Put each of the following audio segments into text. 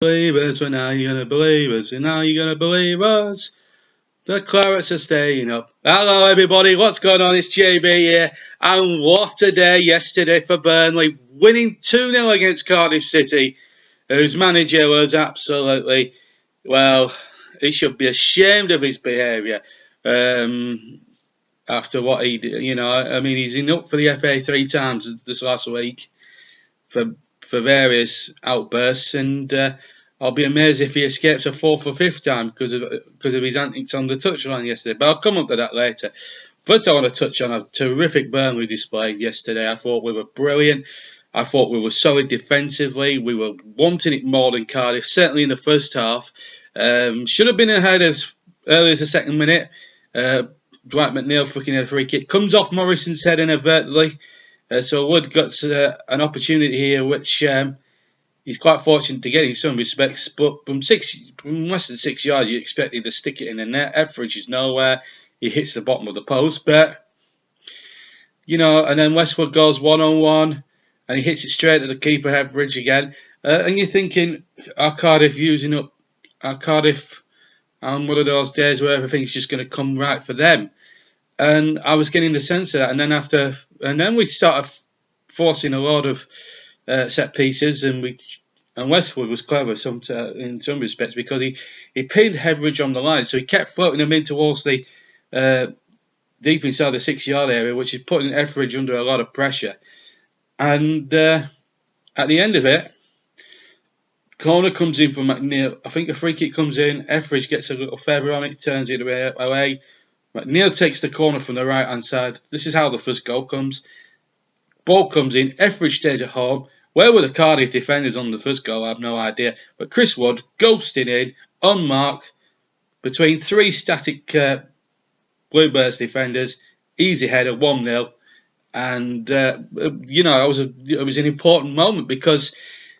Believe us, when are you gonna believe us? When are you gonna believe us? The Clarets are staying up. Hello everybody, what's going on? It's JB here. And what a day yesterday for Burnley, winning 2-0 against Cardiff City, whose manager was absolutely, well, he should be ashamed of his behaviour after what he did. You know, I mean, he's in up for the FA 3 times this last week for various outbursts, and I'll be amazed if he escapes a 4th or 5th time because of his antics on the touchline yesterday. But I'll come up to that later. First, I want to touch on a terrific Burnley display yesterday. I thought we were brilliant. I thought we were solid defensively. We were wanting it more than Cardiff, certainly in the first half. Should have been ahead as early as the 2nd minute. Dwight McNeil fucking had a free kick. Comes off Morrison's head inadvertently. So Wood got an opportunity here, which he's quite fortunate to get in some respects. But from less than 6 yards, you expected to stick it in the net. Etheridge is nowhere. He hits the bottom of the post. But, you know, and then Westwood goes 1-on-1. And he hits it straight at the keeper, Etheridge again. And you're thinking, are Cardiff using up... Are Cardiff on one of those days where everything's just going to come right for them? And I was getting the sense of that. And then we started forcing a lot of set pieces, and Westwood was clever in some respects because he pinned Etheridge on the line, so he kept floating them in towards the deep inside the 6-yard area, which is putting Etheridge under a lot of pressure. And at the end of it, corner comes in from McNeil. I think a free kick comes in. Etheridge gets a little feather on it, turns it away. McNeil takes the corner from the right-hand side. This is how the first goal comes. Ball comes in. Etheridge stays at home. Where were the Cardiff defenders on the first goal? I have no idea. But Chris Wood ghosting in, unmarked, between 3 static Bluebirds defenders. Easy header, 1-0. And, you know, it was an important moment because,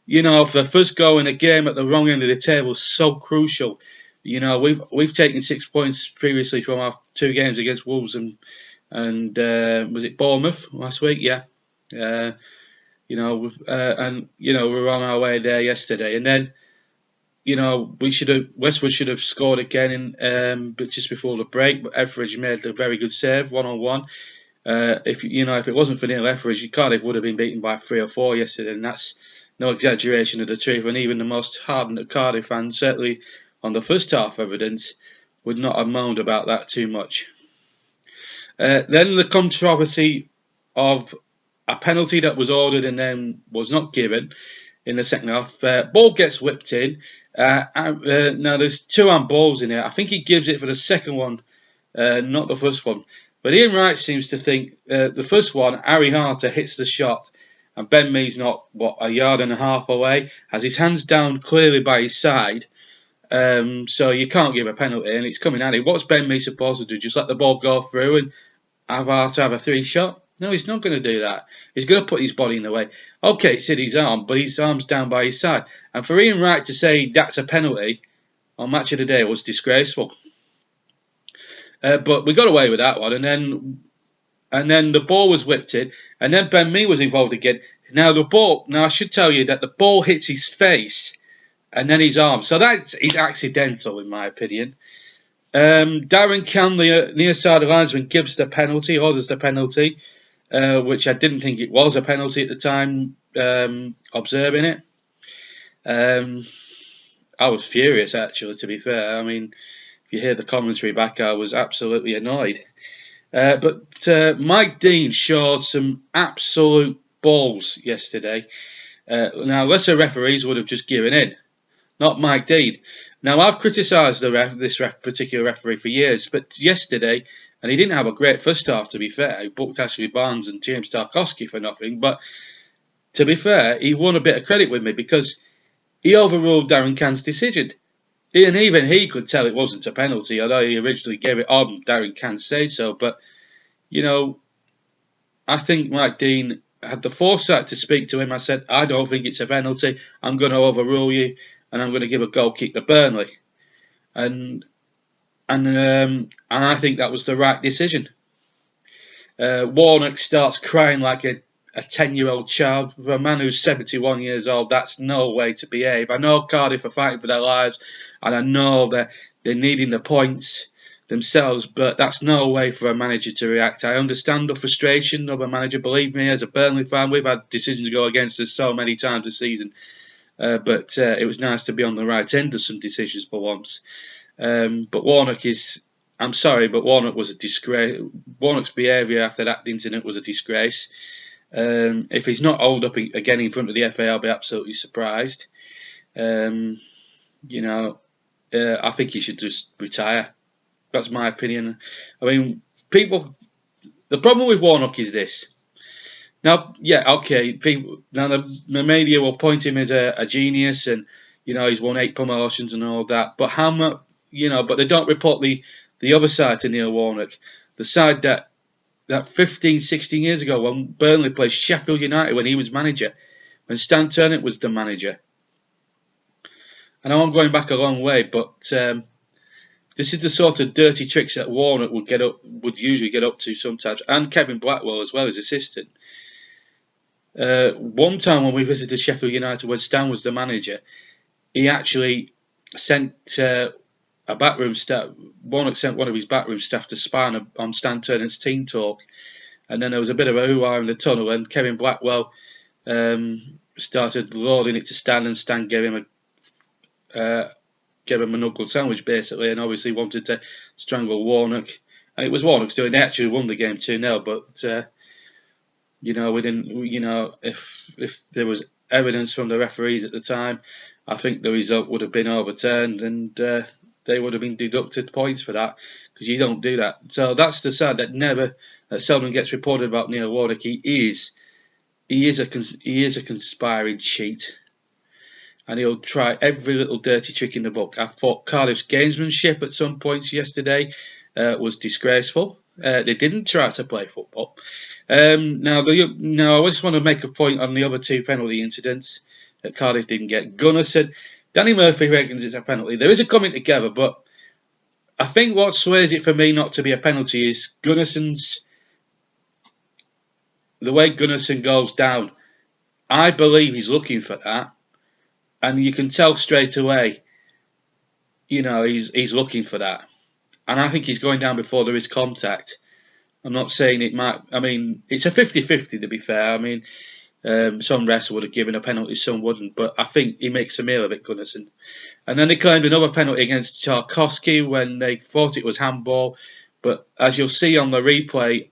you know, for the first goal in a game at the wrong end of the table is so crucial. You know, we've taken 6 points previously from our 2 games against Wolves and was it Bournemouth last week? Yeah. You know, and you know we're on our way there yesterday, and then you know Westwood should have scored again but just before the break, but Etheridge made a very good save 1-on-1. If it wasn't for Neil Etheridge, Cardiff would have been beaten by 3 or 4 yesterday, and that's no exaggeration of the truth. And even the most hardened Cardiff fans, certainly on the first half evidence, would not have moaned about that too much. Then the controversy of a penalty that was ordered and then was not given in the second half. Ball gets whipped in. Now there's 2 handballs in it. I think he gives it for the second one, not the first one. But Ian Wright seems to think the first one, Harry Harter hits the shot, and Ben Mee's not, a yard and a half away, has his hands down clearly by his side. So you can't give a penalty, and it's coming at him. What's Ben Mee supposed to do? Just let the ball go through and have Harter have a 3 shot? No, he's not going to do that. He's going to put his body in the way. Okay, it's hit his arm, but his arm's down by his side. And for Ian Wright to say that's a penalty on Match of the Day was disgraceful. But we got away with that one, and then the ball was whipped in, and then Ben Mee was involved again. Now I should tell you that the ball hits his face and then his arm, so that is accidental in my opinion. Darren Can, the near side linesman, gives the penalty, orders the penalty, which I didn't think it was a penalty at the time observing it. I was furious actually, to be fair. I mean, if you hear the commentary back, I was absolutely annoyed. But Mike Dean showed some absolute balls yesterday. Now, lesser referees would have just given in, not Mike Dean. Now, I've criticised this particular referee for years, but yesterday, and he didn't have a great first half, to be fair. He booked Ashley Barnes and James Tarkowski for nothing, but to be fair, he won a bit of credit with me because he overruled Darren Can's decision. And even he could tell it wasn't a penalty, although he originally gave it on Darren Can say so. But, you know, I think Mike Dean had the foresight to speak to him. I said, I don't think it's a penalty. I'm going to overrule you, and I'm going to give a goal kick to Burnley. And I think that was the right decision. Warnock starts crying like a 10-year-old child. For a man who's 71 years old, that's no way to behave. I know Cardiff are fighting for their lives, and I know that they're needing the points themselves, but that's no way for a manager to react. I understand the frustration of a manager. Believe me, as a Burnley fan, we've had decisions go against us so many times this season. But it was nice to be on the right end of some decisions for once. But Warnock is, I'm sorry, but Warnock was a disgrace. Warnock's behaviour after that incident was a disgrace. If he's not hauled up again in front of the FA, I'll be absolutely surprised. I think he should just retire. That's my opinion. I mean, the problem with Warnock is this. Now, yeah, okay, the media will point him as a genius, and he's won 8 promotions and all that. But how much, but they don't report the other side to Neil Warnock, the side that 15, 16 years ago when Burnley played Sheffield United when he was manager, when Stan Turner was the manager. And I'm going back a long way, but this is the sort of dirty tricks that Warnock would usually get up to sometimes, and Kevin Blackwell as well as assistant. One time when we visited Sheffield United when Stan was the manager, he actually sent a backroom staff. Warnock sent one of his backroom staff to spy on Stan Turner's team talk, and then there was a bit of a hoo-ha in the tunnel, and Kevin Blackwell started lauding it to Stan, and Stan gave him a knuckle sandwich basically, and obviously wanted to strangle Warnock, and it was Warnock's doing. They actually won the game 2-0, but we didn't. If there was evidence from the referees at the time, I think the result would have been overturned, and they would have been deducted points for that, because you don't do that. So that's the side that seldom gets reported about Neil Warnock. He is a conspiring cheat, and he'll try every little dirty trick in the book. I thought Cardiff's gamesmanship at some points yesterday was disgraceful. They didn't try to play football. Now, I just want to make a point on the other 2 penalty incidents that Cardiff didn't get. Gunnar said, Danny Murphy reckons it's a penalty. There is a coming together, but I think what sways it for me not to be a penalty is the way Gunnarsson goes down. I believe he's looking for that, and you can tell straight away, he's looking for that. And I think he's going down before there is contact. I'm not saying it might. I mean, it's a 50-50 to be fair. I mean, some refs would have given a penalty, some wouldn't. But I think he makes a meal of it, Gunnarsson. And then they claimed another penalty against Tarkowski when they thought it was handball. But as you'll see on the replay,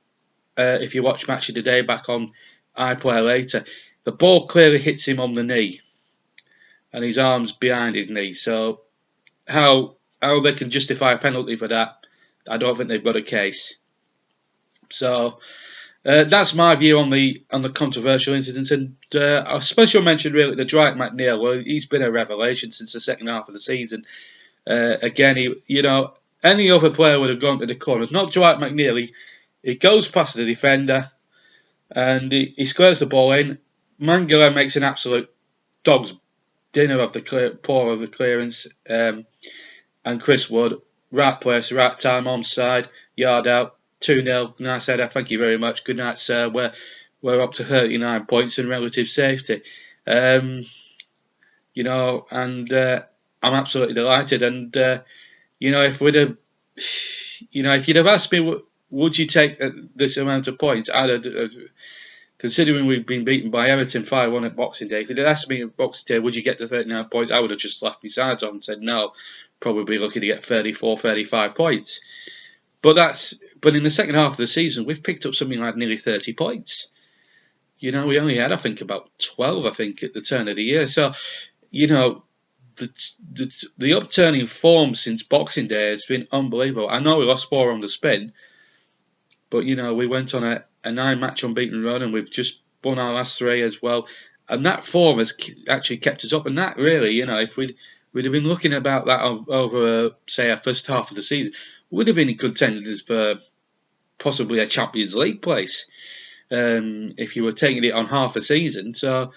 if you watch Match of the Day back on iPlayer later, the ball clearly hits him on the knee, and his arm's behind his knee. So how they can justify a penalty for that, I don't think they've got a case. So that's my view on the controversial incidents, and a special mention really to Dwight McNeil. Well, he's been a revelation since the second half of the season. Again, any other player would have gone to the corners. Not Dwight McNeil. He goes past the defender and he squares the ball in. Mangala makes an absolute dog's dinner of the paw of the clearance, and Chris Wood, right place, right time, onside, yard out. 2-0. Nice header. Thank you very much. Good night, sir. We're up to 39 points in relative safety. And I'm absolutely delighted. And if you'd have asked me, would you take this amount of points? Considering we've been beaten by Everton 5-1 at Boxing Day, if you'd asked me at Boxing Day, would you get to 39 points? I would have just laughed my sides off and said no. Probably looking to get 34, 35 points. But in the second half of the season, we've picked up something like nearly 30 points. We only had, I think, about 12, at the turn of the year. So, the upturning form since Boxing Day has been unbelievable. I know we lost 4 on the spin, but, we went on a 9-match unbeaten run, and we've just won our last 3 as well. And that form has actually kept us up. And that really, if we'd have been looking about that over, say, our first half of the season, would have been in contenders for possibly a Champions League place if you were taking it on half a season. So,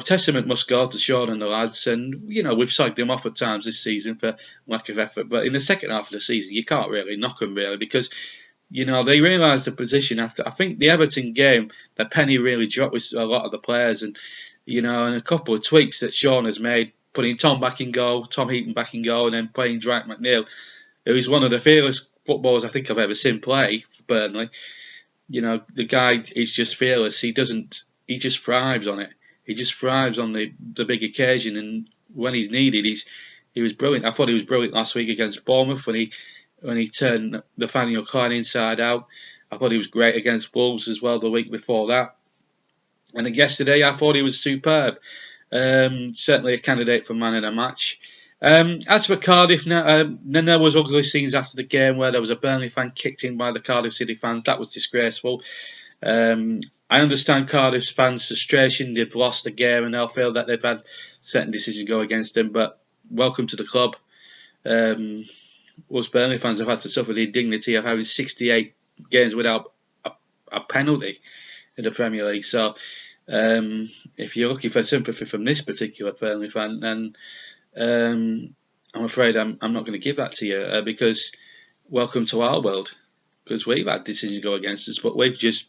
testament must go to Sean and the lads. And, we've slagged them off at times this season for lack of effort. But in the second half of the season, you can't really knock them, really, because they realised the position after. I think the Everton game, the penny really dropped with a lot of the players, and and a couple of tweaks that Sean has made, putting Tom back in goal, Tom Heaton back in goal, and then playing Dwight McNeil, who is one of the fearless footballers I think I've ever seen play for Burnley. The guy is just fearless. He just thrives on it. He just thrives on the big occasion, and when he's needed, he was brilliant. I thought he was brilliant last week against Bournemouth when he turned Nathaniel Klein inside out. I thought he was great against Wolves as well the week before that. And yesterday, I thought he was superb. Certainly a candidate for man of the match. As for Cardiff, then there was ugly scenes after the game where there was a Burnley fan kicked in by the Cardiff City fans. That was disgraceful. I understand Cardiff's fans' frustration. They've lost the game and they'll feel that they've had certain decisions go against them. But welcome to the club. Us Burnley fans have had to suffer the indignity of having 68 games without a penalty in the Premier League. So if you're looking for sympathy from this particular Burnley fan, then I'm afraid I'm not going to give that to you because welcome to our world. Because we've had decisions go against us, but we've just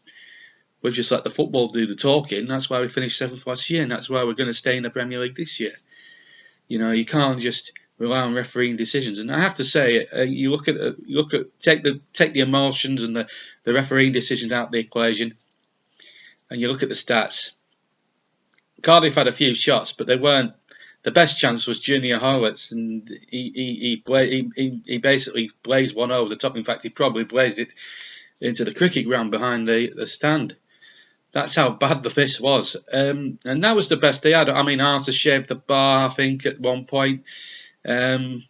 let the football do the talking. That's why we finished 7th last year, and that's why we're going to stay in the Premier League this year. You can't just rely on refereeing decisions. And I have to say, take the emotions and the refereeing decisions out of the equation, and you look at the stats. Cardiff had a few shots, but they weren't. The best chance was Junior Horwitz, and he basically blazed one over the top. In fact, he probably blazed it into the cricket ground behind the stand. That's how bad the miss was. And that was the best they had. I mean, Arthur shaved the bar, I think, at one point. They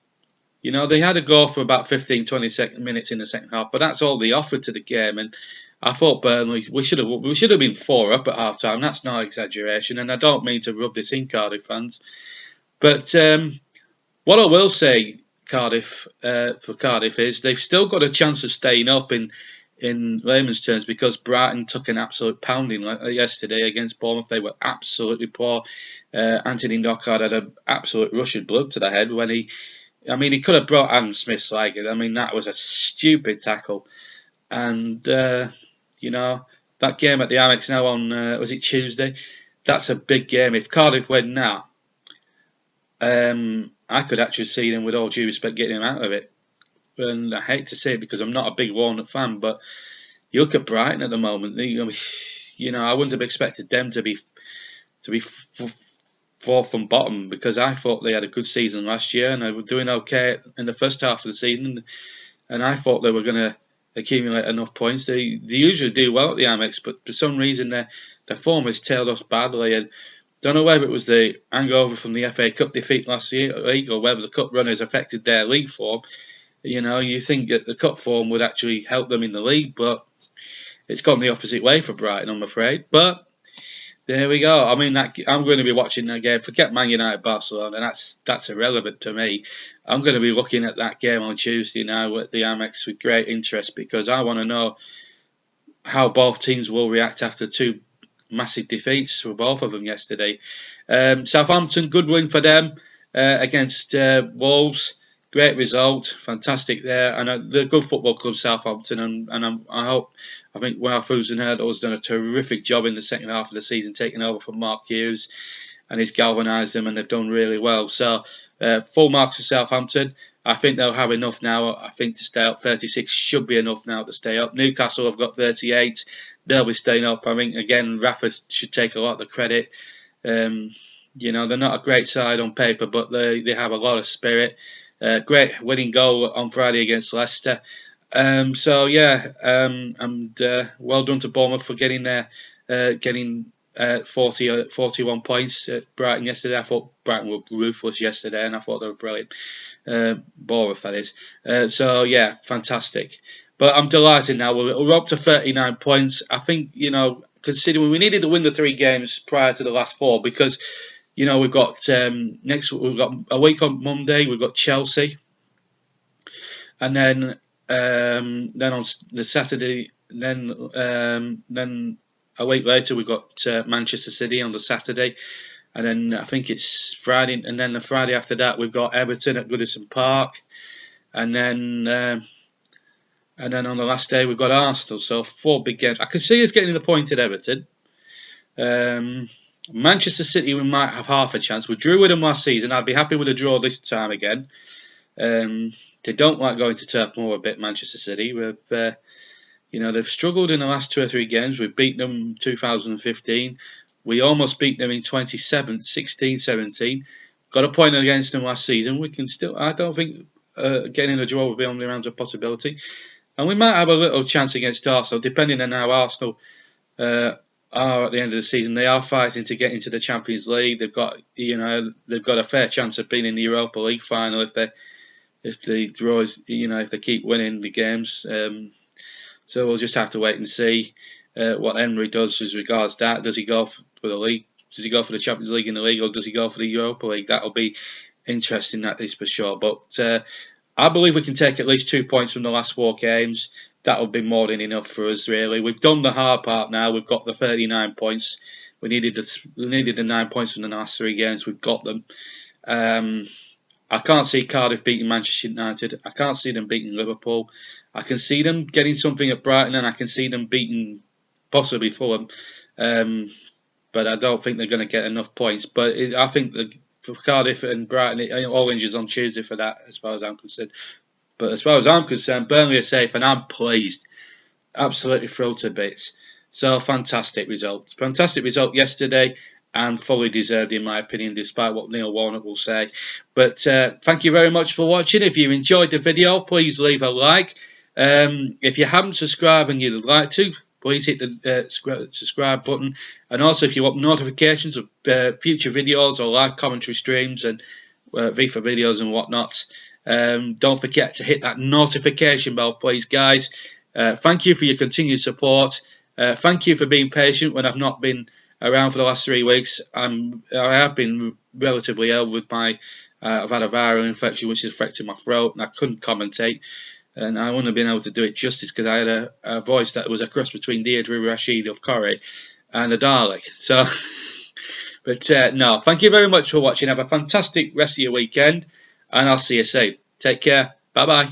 had a go for about 15-20 minutes in the second half, but that's all they offered to the game. And I thought Burnley, we should have been 4 up at half time. That's no exaggeration, and I don't mean to rub this in, Cardiff fans. But what I will say, for Cardiff is they've still got a chance of staying up in layman's terms because Brighton took an absolute pounding yesterday against Bournemouth. They were absolutely poor. Anthony Knockaert had an absolute rush of blood to the head when he could have brought Adam Smith's leg. I mean, that was a stupid tackle. And, that game at the Amex now on, was it Tuesday? That's a big game. If Cardiff win now, I could actually see them, with all due respect, getting him out of it. And I hate to say it because I'm not a big WARNOCK fan, but you look at Brighton at the moment. I wouldn't have expected them to be fourth from bottom because I thought they had a good season last year and they were doing okay in the first half of the season, and I thought they were going to accumulate enough points. They usually do well at the Amex, but for some reason their form has tailed off badly, and don't know whether it was the hangover from the FA Cup defeat last week or whether the cup run has affected their league form. You think that the cup form would actually help them in the league, but it's gone the opposite way for Brighton, I'm afraid. But there we go. I mean, I'm going to be watching that game. Forget Man United Barcelona, that's irrelevant to me. I'm going to be looking at that game on Tuesday now at the Amex with great interest because I want to know how both teams will react after 2 massive defeats for both of them yesterday. Southampton, good win for them against Wolves. Great result, fantastic there, and they're a good football club, Southampton, and I think Ralph Hasenhüttl has done a terrific job in the second half of the season, taking over from Mark Hughes, and he's galvanised them, and they've done really well. So, full marks for Southampton. I think they'll have enough now. I think to stay up, 36 should be enough now to stay up. Newcastle have got 38. They'll be staying up. I mean, again, Rafa should take a lot of the credit. They're not a great side on paper, but they have a lot of spirit. Great winning goal on Friday against Leicester. And well done to Bournemouth for getting 41 points at Brighton yesterday. I thought Brighton were ruthless yesterday, and I thought they were brilliant. Bournemouth, that is. Fantastic. But I'm delighted now. We're up to 39 points. I think, considering we needed to win the 3 games prior to the last 4 because we've got we've got a week on Monday. We've got Chelsea, and then on the Saturday, then a week later we've got Manchester City on the Saturday, and then I think it's Friday, and then the Friday after that we've got Everton at Goodison Park, and then and then on the last day we've got Arsenal. So 4 big games. I can see us getting a point at Everton. Manchester City, we might have half a chance. We drew with them last season. I'd be happy with a draw this time again. They don't like going to Turf Moor a bit, Manchester City. They've struggled in the last 2 or 3 games. We beat them in 2015. We almost beat them in 2016-17. Got a point against them last season. We can still. I don't think getting a draw would be on the rounds a possibility. And we might have a little chance against Arsenal, depending on how Arsenal are at the end of the season. They are fighting to get into the Champions League. They've got a fair chance of being in the Europa League final if they keep winning the games. So we'll just have to wait and see what Henry does as regards that. Does he go for the league? Does he go for the Champions League in the league, or does he go for the Europa League? That'll be interesting, that is for sure. But I believe we can take at least 2 points from the last 4 games. That'll be more than enough for us, really. We've done the hard part now. We've got the 39 points. We needed the 9 points from the last 3 games. We've got them. I can't see Cardiff beating Manchester United. I can't see them beating Liverpool. I can see them getting something at Brighton, and I can see them beating possibly Fulham. But I don't think they're going to get enough points. But I think for Cardiff and Brighton, Orange is on Tuesday for that, as far as I'm concerned. But as far as I'm concerned, Burnley are safe, and I'm pleased. Absolutely thrilled to bits. So, fantastic result. Fantastic result yesterday, and fully deserved, in my opinion, despite what Neil Warnock will say. But thank you very much for watching. If you enjoyed the video, please leave a like. If you haven't subscribed and you'd like to, please hit the subscribe button. And also, if you want notifications of future videos or live commentary streams and FIFA videos and whatnot, don't forget to hit that notification bell, please, guys. Thank you for your continued support. Thank you for being patient when I've not been around for the last 3 weeks. I have been relatively ill with I've had a viral infection which has affected my throat, and I couldn't commentate. And I wouldn't have been able to do it justice because I had a voice that was a cross between Deirdre Rashid of Corrie and a Dalek. So, but no, thank you very much for watching. Have a fantastic rest of your weekend, and I'll see you soon. Take care. Bye bye.